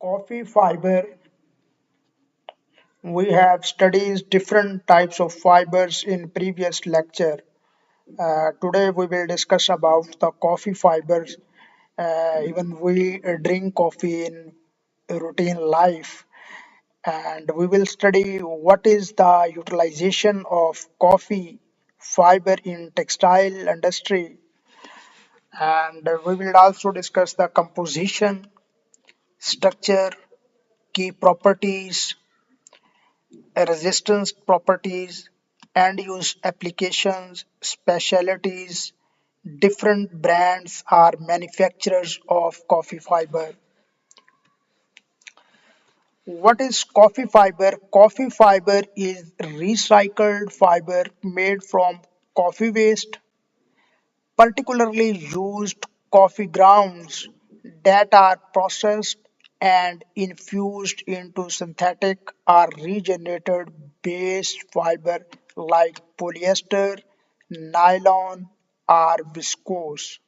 Coffee fiber. We have studied different types of fibers in previous lecture. Today we will discuss about the coffee fibers. Even we drink coffee in routine life, and we will study what is the utilization of coffee fiber in textile industry, and we will also discuss the composition, structure, key properties, resistance properties, end use applications, specialties, different brands or manufacturers of coffee fiber. What is coffee fiber? Coffee fiber is recycled fiber made from coffee waste, particularly used coffee grounds that are processed and infused into synthetic or regenerated based fiber like polyester, nylon, or viscose.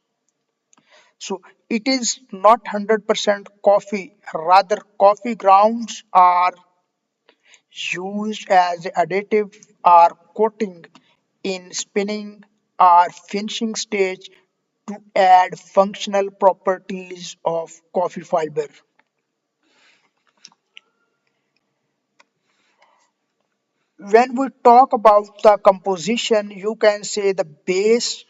So it is not 100% coffee, rather, coffee grounds are used as additive or coating in spinning or finishing stage to add functional properties of coffee fiber. When we talk about the composition, you can say the base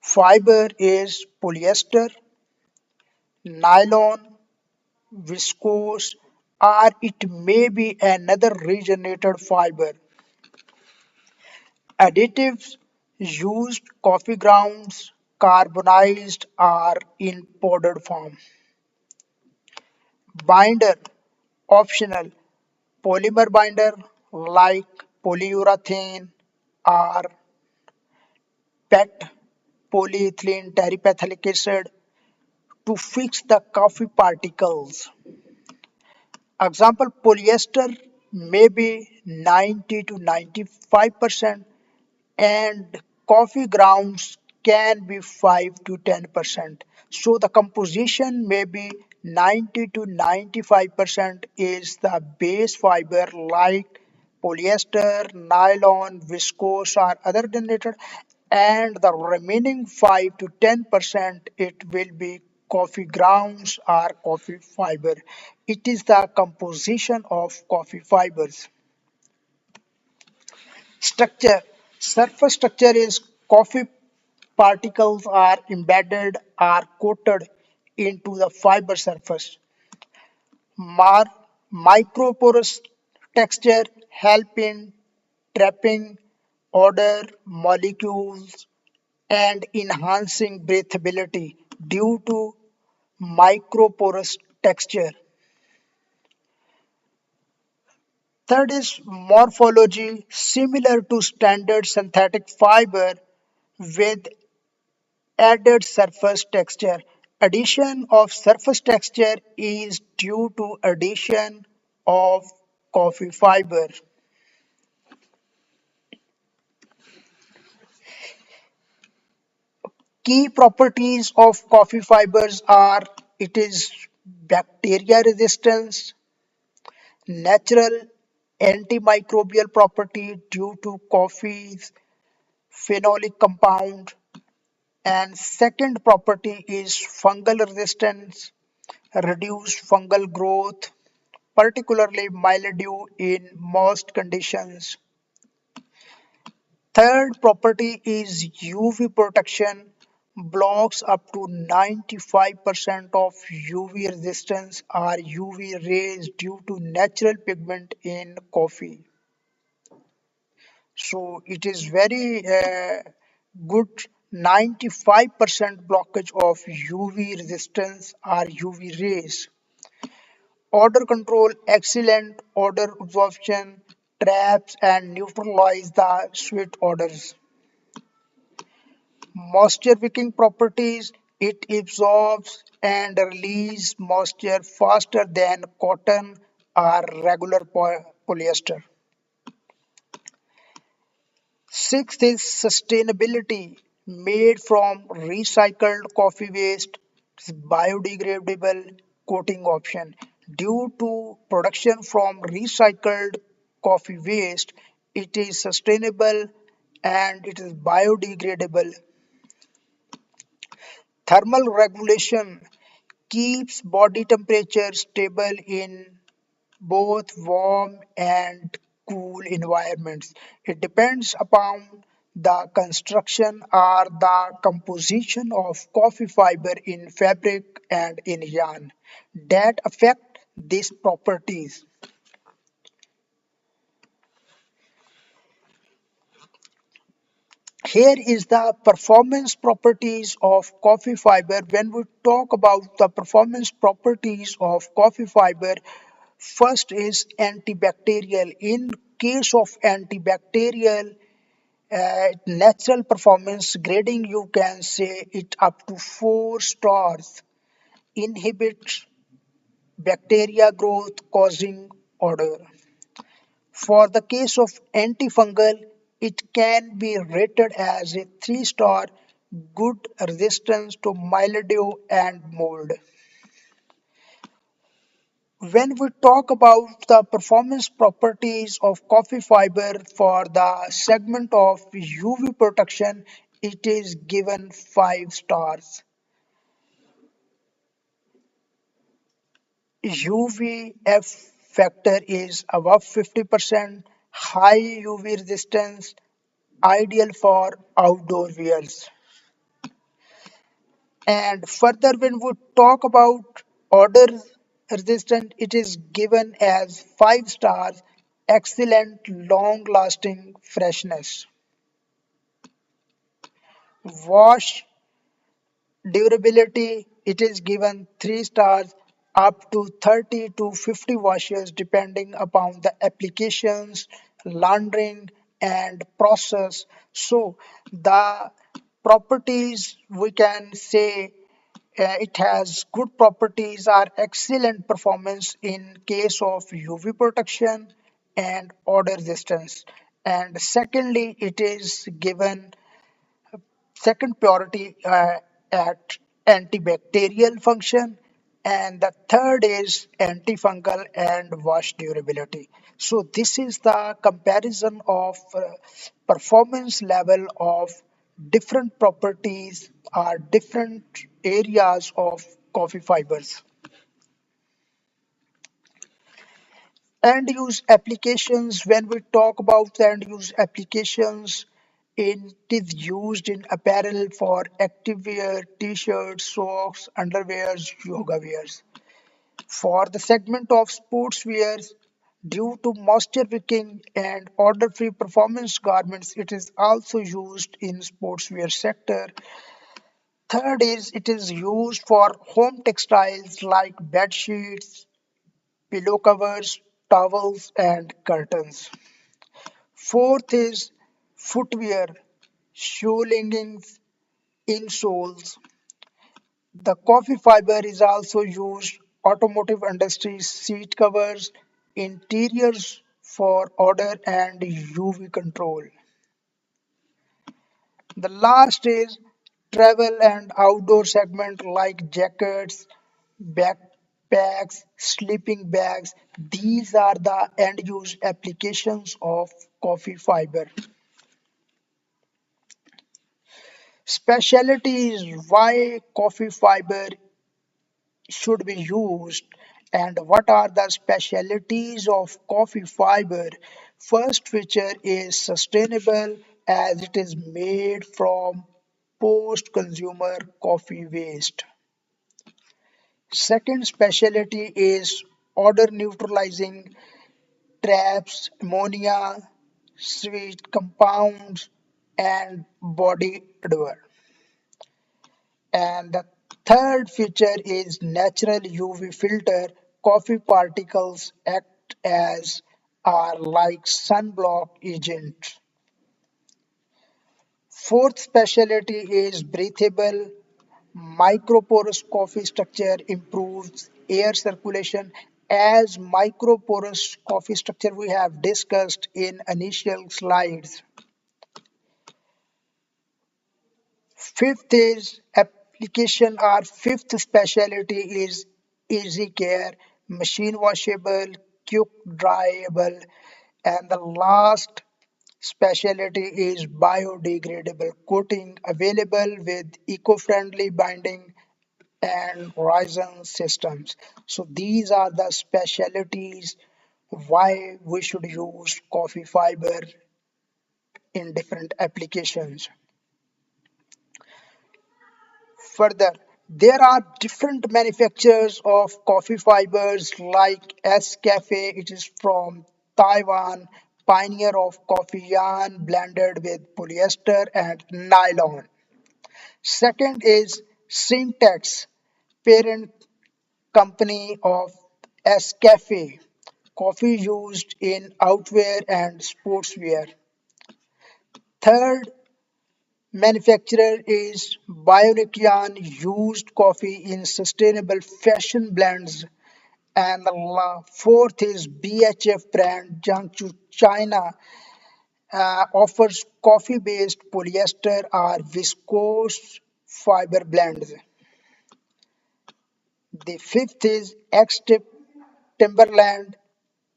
fiber is polyester, nylon, viscose, or it may be another regenerated fiber. Additives used coffee grounds, carbonized or in powdered form. Binder optional polymer binder like polyurethane or PET polyethylene terephthalate acid to fix the coffee particles. Example polyester may be 90 to 95% and coffee grounds can be 5 to 10%. So the composition may be 90 to 95% is the base fiber like polyester, nylon, viscose or other generated, and the remaining 5 to 10% it will be coffee grounds or coffee fiber. It is the composition of coffee fibers. Structure. Surface structure is coffee particles are embedded or coated into the fiber surface. Mar- Microporous texture help in trapping odor molecules and enhancing breathability due to microporous texture. Third is morphology similar to standard synthetic fiber with added surface texture. Addition of surface texture is due to addition of coffee fiber. Key properties of coffee fibers are it is bacteria resistance, natural antimicrobial property due to coffee's phenolic compound, and second property is fungal resistance, reduced fungal growth, particularly mildew in most conditions. Third property is UV protection, blocks up to 95% of UV resistance or UV rays due to natural pigment in coffee. So it is very good 95% blockage of UV resistance or UV rays. Odor control, excellent odor absorption, traps and neutralize the sweet odors. Moisture wicking properties, it absorbs and release moisture faster than cotton or regular polyester. Sixth is sustainability, made from recycled coffee waste, biodegradable coating option. Due to production from recycled coffee waste, it is sustainable and it is biodegradable. Thermal regulation keeps body temperature stable in both warm and cool environments. It depends upon the construction or the composition of coffee fiber in fabric and in yarn that affect these properties. Here is the performance properties of coffee fiber. When we talk about the performance properties of coffee fiber, first is antibacterial. In case of antibacterial, natural performance grading, you can say it up to 4 stars. Inhibits bacteria growth causing odor. For the case of antifungal, it can be rated as a 3 star, good resistance to mildew and mold. When we talk about the performance properties of coffee fiber for the segment of UV protection, it is given 5 stars. UVF factor is above 50%, high UV resistance, ideal for outdoor wears. And further, when we talk about odor resistant, it is given as 5 stars, excellent long lasting freshness. Wash durability, it is given 3 stars, up to 30 to 50 washes depending upon the applications, laundering and process. So the properties we can say, it has good properties are excellent performance in case of UV protection and odor resistance. And secondly, it is given second priority at antibacterial function, and the third is antifungal and wash durability. So this is the comparison of performance level of different properties or different areas of coffee fibers. End use applications, when we talk about the end use applications, it is used in apparel for activewear, t-shirts, socks, underwears, yoga wears. For the segment of sportswear, due to moisture wicking and odor-free performance garments, it is also used in sportswear sector. Third is it is used for home textiles like bed sheets, pillow covers, towels, and curtains. Fourth is footwear, shoe leggings, insoles. The coffee fiber is also used automotive industry seat covers, interiors for odor and UV control. The last is travel and outdoor segment like jackets, backpacks, sleeping bags. These are the end use applications of coffee fiber. Specialty is why coffee fiber should be used and what are the specialties of coffee fiber. First feature is sustainable as it is made from post consumer coffee waste. Second specialty is odor neutralizing, traps ammonia, sweet compounds and body odor. And the third feature is natural UV filter. Coffee particles act as are like sunblock agent. Fourth specialty is breathable. Microporous coffee structure improves air circulation. As microporous coffee structure we have discussed in initial slides. Fifth is application or fifth specialty is easy care. machine washable, quick dryable, and the last specialty is biodegradable coating available with eco-friendly binding and resin systems. So these are the specialties why we should use coffee fiber in different applications. Further, there are different manufacturers of coffee fibers like Cafe, it is from Taiwan, pioneer of coffee yarn blended with polyester and nylon. Second is Syntex, parent company of Cafe, coffee used in outwear and sportswear. Third manufacturer is Bionic Yarn, used coffee in sustainable fashion blends. And the fourth is BHF brand, Jiangsu, China, offers coffee-based polyester or viscose fiber blends. The fifth is X-Tip Timberland,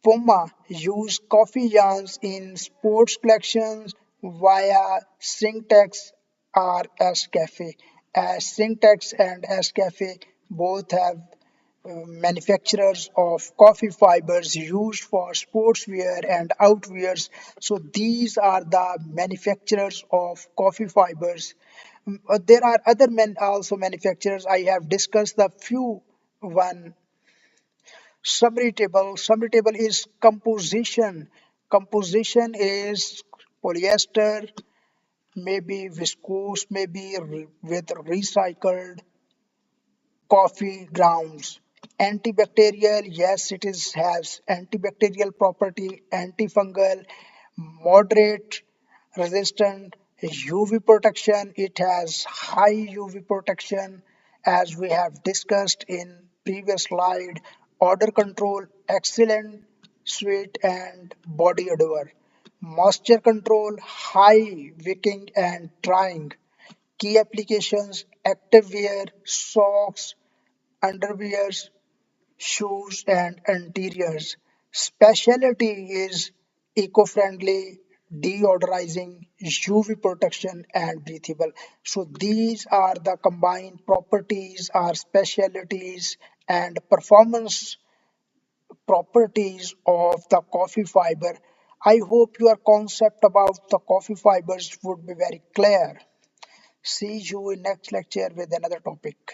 Puma use coffee yarns in sports collections via Syntex or Cafe. As Syntex and Cafe both have manufacturers of coffee fibers used for sportswear and outwears. So these are the manufacturers of coffee fibers. There are other men also manufacturers. I have discussed the few one. Summary table is composition. Composition is polyester, maybe viscose, maybe with recycled coffee grounds. Antibacterial, yes, it is has antibacterial property, antifungal, moderate resistant, UV protection. It has high UV protection, as we have discussed in previous slide. Odor control, excellent, sweet and body odor. Moisture control, high wicking and drying. Key applications: active wear, socks, underwears, shoes, and interiors. Specialty is eco-friendly, deodorizing, UV protection, and breathable. So these are the combined properties, are specialties, and performance properties of the coffee fiber. I hope your concept about the coffee fibers would be very clear. See you in next lecture with another topic.